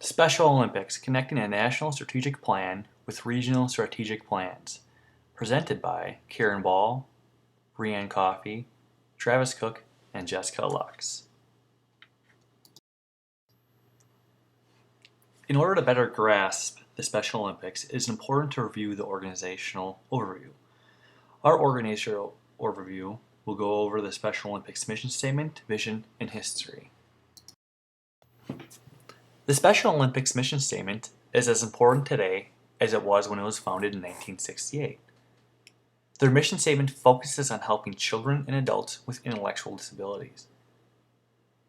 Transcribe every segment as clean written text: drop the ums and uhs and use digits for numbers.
Special Olympics, connecting a national strategic plan with regional strategic plans. Presented by Karen Ball, Brianne Coffey, Travis Cook, and Jessica Lux. In order to better grasp the Special Olympics, it is important to review the organizational overview. Our organizational overview will go over the Special Olympics mission statement, vision, and history. The Special Olympics mission statement is as important today as it was when it was founded in 1968. Their mission statement focuses on helping children and adults with intellectual disabilities.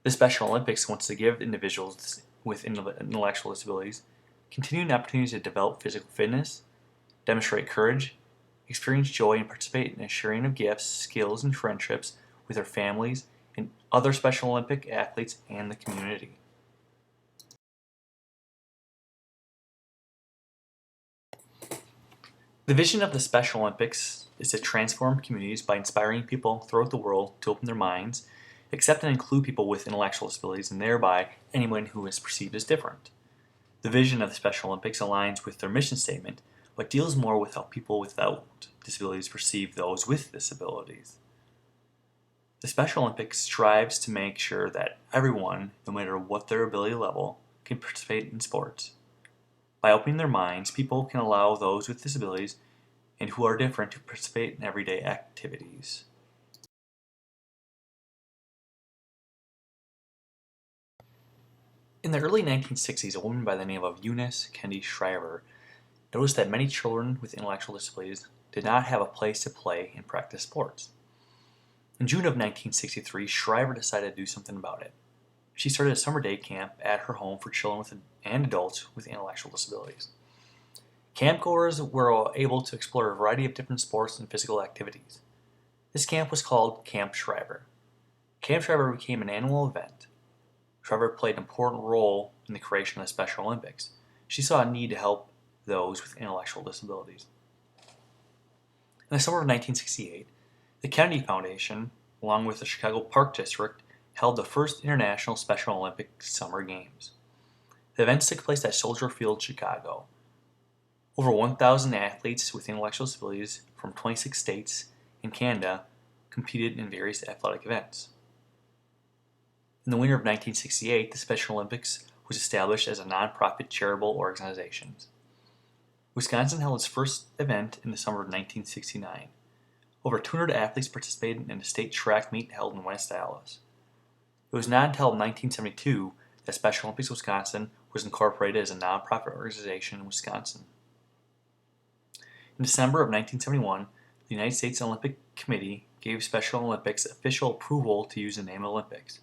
The Special Olympics wants to give individuals with intellectual disabilities continuing opportunities to develop physical fitness, demonstrate courage, experience joy, and participate in a sharing of gifts, skills, and friendships with their families and other Special Olympic athletes and the community. The vision of the Special Olympics is to transform communities by inspiring people throughout the world to open their minds, accept and include people with intellectual disabilities, and thereby anyone who is perceived as different. The vision of the Special Olympics aligns with their mission statement, but deals more with how people without disabilities perceive those with disabilities. The Special Olympics strives to make sure that everyone, no matter what their ability level, can participate in sports. By opening their minds, people can allow those with disabilities and who are different to participate in everyday activities. In the early 1960s, a woman by the name of Eunice Kennedy Shriver noticed that many children with intellectual disabilities did not have a place to play and practice sports. In June of 1963, Shriver decided to do something about it. She started a summer day camp at her home for children and adults with intellectual disabilities. Campgoers were able to explore a variety of different sports and physical activities. This camp was called Camp Shriver. Camp Shriver became an annual event. Shriver played an important role in the creation of the Special Olympics. She saw a need to help those with intellectual disabilities. In the summer of 1968, the Kennedy Foundation, along with the Chicago Park District, held the first International Special Olympic Summer Games. The events took place at Soldier Field, Chicago. Over 1,000 athletes with intellectual disabilities from 26 states and Canada competed in various athletic events. In the winter of 1968, the Special Olympics was established as a non-profit charitable organization. Wisconsin held its first event in the summer of 1969. Over 200 athletes participated in a state track meet held in West Allis. It was not until 1972 that Special Olympics Wisconsin was incorporated as a nonprofit organization in Wisconsin. In December of 1971, the United States Olympic Committee gave Special Olympics official approval to use the name Olympics.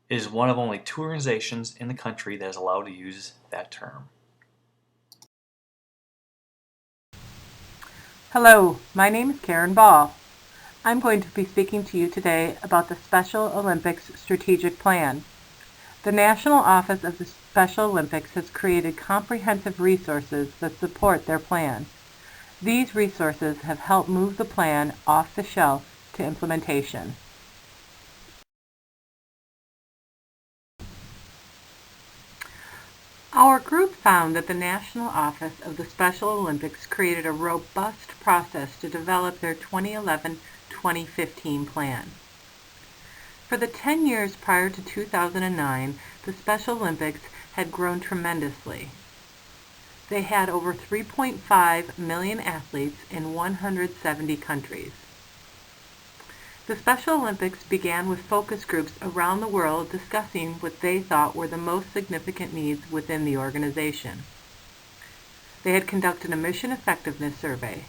It is one of only 2 organizations in the country that is allowed to use that term. Hello, my name is Karen Ball. I'm going to be speaking to you today about the Special Olympics Strategic Plan. The National Office of the Special Olympics has created comprehensive resources that support their plan. These resources have helped move the plan off the shelf to implementation. Our group found that the National Office of the Special Olympics created a robust process to develop their 2011-2015 plan. For the 10 years prior to 2009, the Special Olympics had grown tremendously. They had over 3.5 million athletes in 170 countries. The Special Olympics began with focus groups around the world discussing what they thought were the most significant needs within the organization. They had conducted a mission effectiveness survey.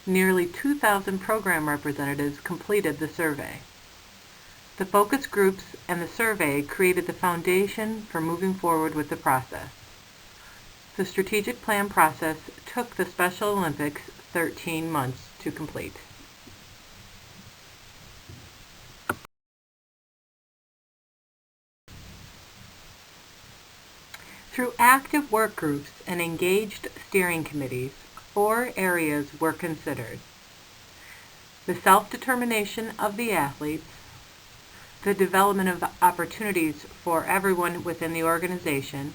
Nearly 2,000 program representatives completed the survey. The focus groups and the survey created the foundation for moving forward with the process. The strategic plan process took the Special Olympics 13 months to complete. Through active work groups and engaged steering committees, 4 areas were considered: the self-determination of the athletes, the development of opportunities for everyone within the organization,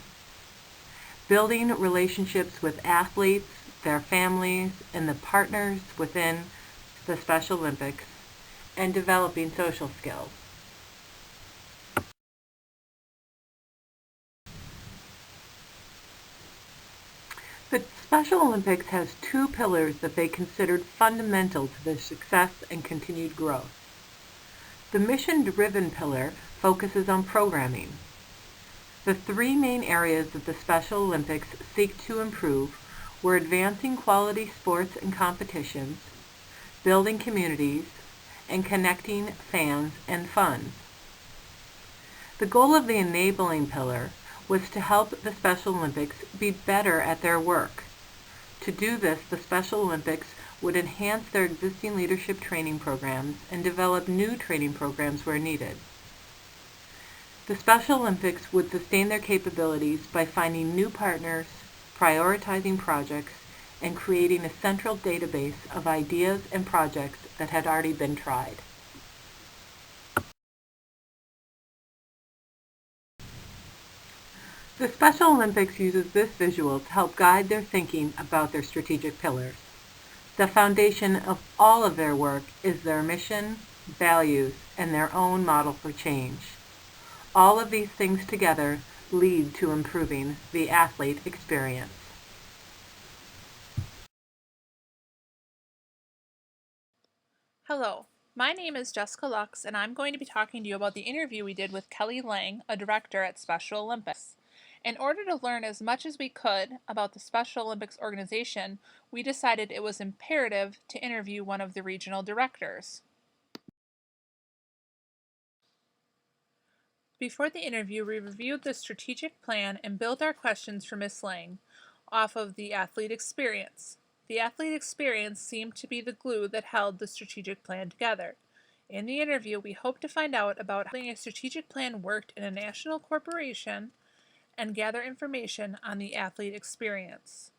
building relationships with athletes, their families, and the partners within the Special Olympics, and developing social skills. The Special Olympics has two pillars that they considered fundamental to their success and continued growth. The mission-driven pillar focuses on programming. The three main areas that the Special Olympics seek to improve were advancing quality sports and competitions, building communities, and connecting fans and funds. The goal of the enabling pillar was to help the Special Olympics be better at their work. To do this, the Special Olympics would enhance their existing leadership training programs and develop new training programs where needed. The Special Olympics would sustain their capabilities by finding new partners, prioritizing projects, and creating a central database of ideas and projects that had already been tried. The Special Olympics uses this visual to help guide their thinking about their strategic pillars. The foundation of all of their work is their mission, values, and their own model for change. All of these things together lead to improving the athlete experience. Hello, my name is Jessica Lux, and I'm going to be talking to you about the interview we did with Kelly Lang, a director at Special Olympics. In order to learn as much as we could about the Special Olympics organization, we decided it was imperative to interview one of the regional directors. Before the interview, we reviewed the strategic plan and built our questions for Ms. Lang off of the athlete experience. The athlete experience seemed to be the glue that held the strategic plan together. In the interview, we hope to find out about how a strategic plan worked in a national corporation and gather information on the athlete experience.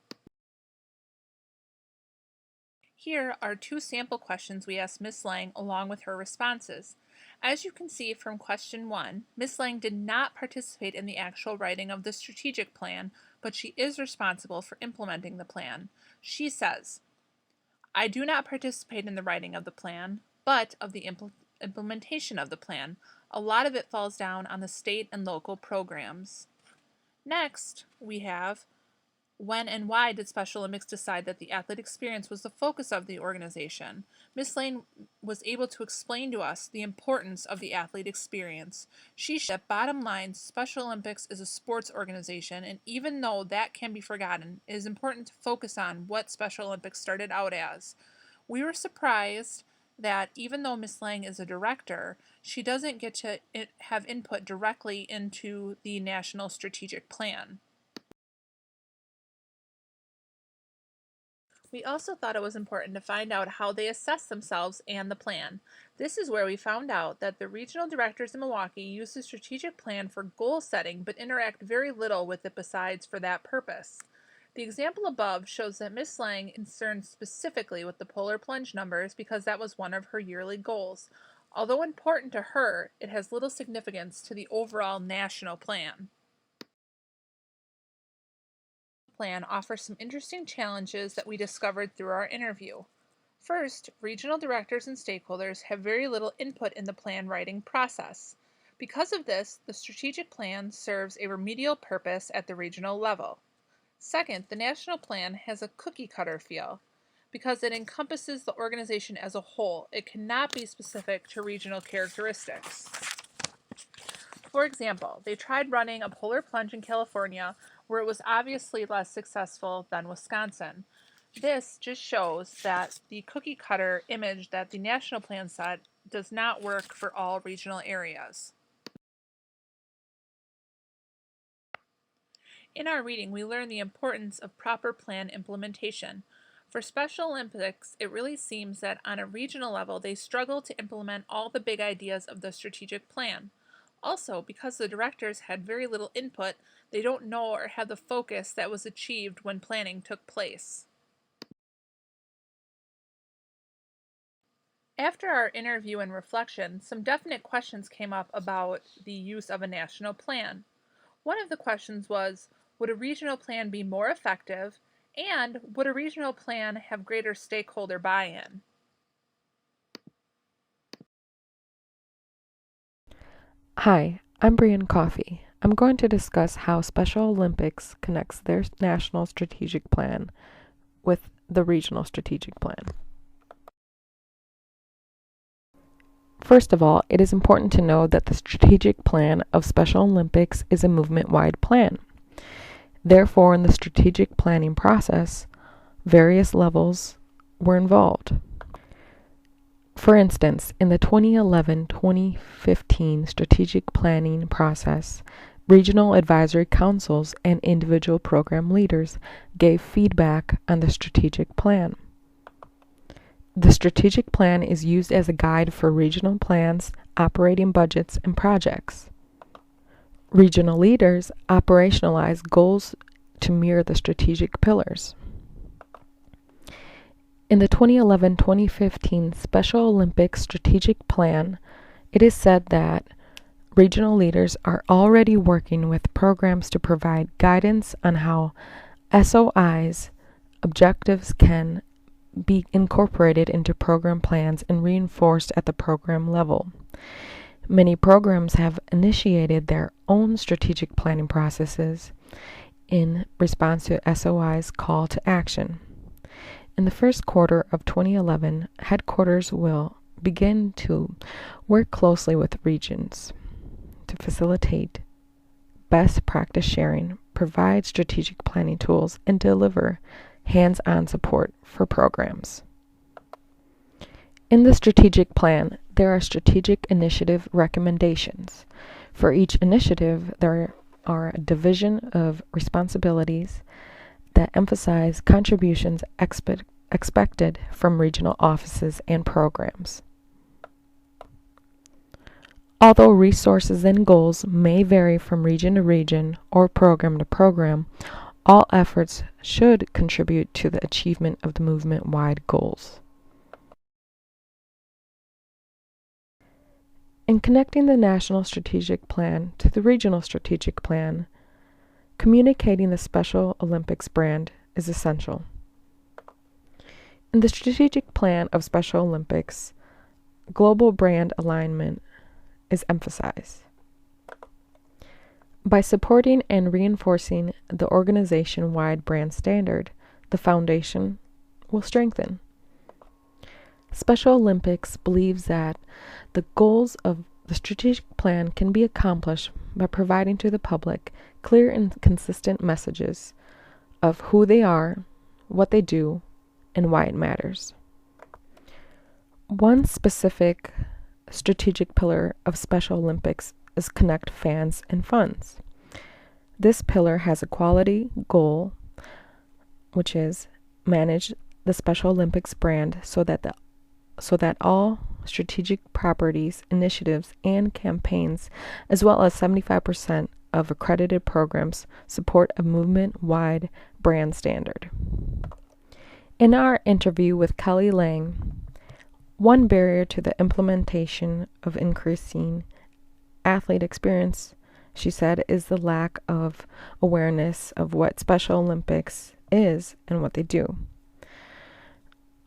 Here are two sample questions we asked Ms. Lang along with her responses. As you can see from question 1, Ms. Lang did not participate in the actual writing of the strategic plan, but she is responsible for implementing the plan. She says, "I do not participate in the writing of the plan, but of the implementation of the plan. A lot of it falls down on the state and local programs." Next, we have, when and why did Special Olympics decide that the athlete experience was the focus of the organization? Ms. Lane was able to explain to us the importance of the athlete experience. She said that bottom line, Special Olympics is a sports organization, and even though that can be forgotten, it is important to focus on what Special Olympics started out as. We were surprised that even though Ms. Lang is a director, she doesn't get to have input directly into the National Strategic Plan. We also thought it was important to find out how they assess themselves and the plan. This is where we found out that the regional directors in Milwaukee use the strategic plan for goal setting but interact very little with it besides for that purpose. The example above shows that Ms. Lang is concerned specifically with the polar plunge numbers because that was one of her yearly goals. Although important to her, it has little significance to the overall national plan. Plan offers some interesting challenges that we discovered through our interview. First, regional directors and stakeholders have very little input in the plan writing process. Because of this, the strategic plan serves a remedial purpose at the regional level. Second, the national plan has a cookie cutter feel. Because it encompasses the organization as a whole, it cannot be specific to regional characteristics. For example, they tried running a polar plunge in California where it was obviously less successful than Wisconsin. This just shows that the cookie cutter image that the national plan set does not work for all regional areas. In our reading, we learned the importance of proper plan implementation. For Special Olympics, it really seems that on a regional level, they struggle to implement all the big ideas of the strategic plan. Also, because the directors had very little input, they don't know or have the focus that was achieved when planning took place. After our interview and reflection, some definite questions came up about the use of a national plan. One of the questions was, would a regional plan be more effective, and would a regional plan have greater stakeholder buy-in? Hi, I'm Brian Coffey. I'm going to discuss how Special Olympics connects their national strategic plan with the regional strategic plan. First of all, it is important to know that the strategic plan of Special Olympics is a movement-wide plan. Therefore, in the strategic planning process, various levels were involved. For instance, in the 2011-2015 strategic planning process, regional advisory councils and individual program leaders gave feedback on the strategic plan. The strategic plan is used as a guide for regional plans, operating budgets, and projects. Regional leaders operationalize goals to mirror the strategic pillars. In the 2011-2015 Special Olympics Strategic Plan, it is said that regional leaders are already working with programs to provide guidance on how SOI's objectives can be incorporated into program plans and reinforced at the program level. Many programs have initiated their own strategic planning processes in response to SOI's call to action. In the first quarter of 2011, headquarters will begin to work closely with regions to facilitate best practice sharing, provide strategic planning tools, and deliver hands-on support for programs. In the strategic plan, there are strategic initiative recommendations. For each initiative, there are a division of responsibilities that emphasize contributions expected from regional offices and programs. Although resources and goals may vary from region to region or program to program, all efforts should contribute to the achievement of the movement-wide goals. In connecting the National Strategic Plan to the Regional Strategic Plan, communicating the Special Olympics brand is essential. In the strategic plan of Special Olympics, global brand alignment is emphasized. By supporting and reinforcing the organization-wide brand standard, the foundation will strengthen. Special Olympics believes that the goals of the strategic plan can be accomplished by providing to the public clear and consistent messages of who they are, what they do, and why it matters. One specific strategic pillar of Special Olympics is connect fans and funds. This pillar has a quality goal, which is manage the Special Olympics brand so that all strategic properties, initiatives, and campaigns, as well as 75% of accredited programs, support a movement-wide brand standard. In our interview with Kelly Lang, one barrier to the implementation of increasing athlete experience, she said, is the lack of awareness of what Special Olympics is and what they do.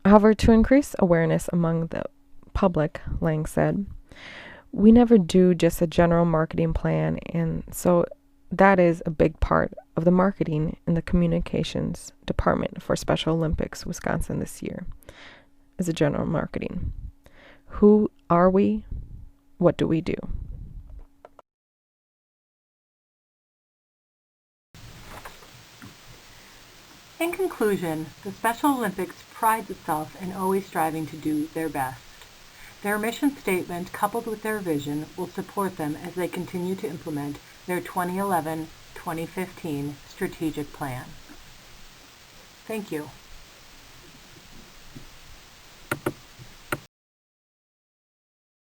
However, to increase awareness among the public, Lang said, we never do just a general marketing plan, and so that is a big part of the marketing in the communications department for Special Olympics Wisconsin this year, is a general marketing. Who are we? What do we do? In conclusion, the Special Olympics prides itself in always striving to do their best. Their mission statement, coupled with their vision, will support them as they continue to implement their 2011-2015 strategic plan. Thank you.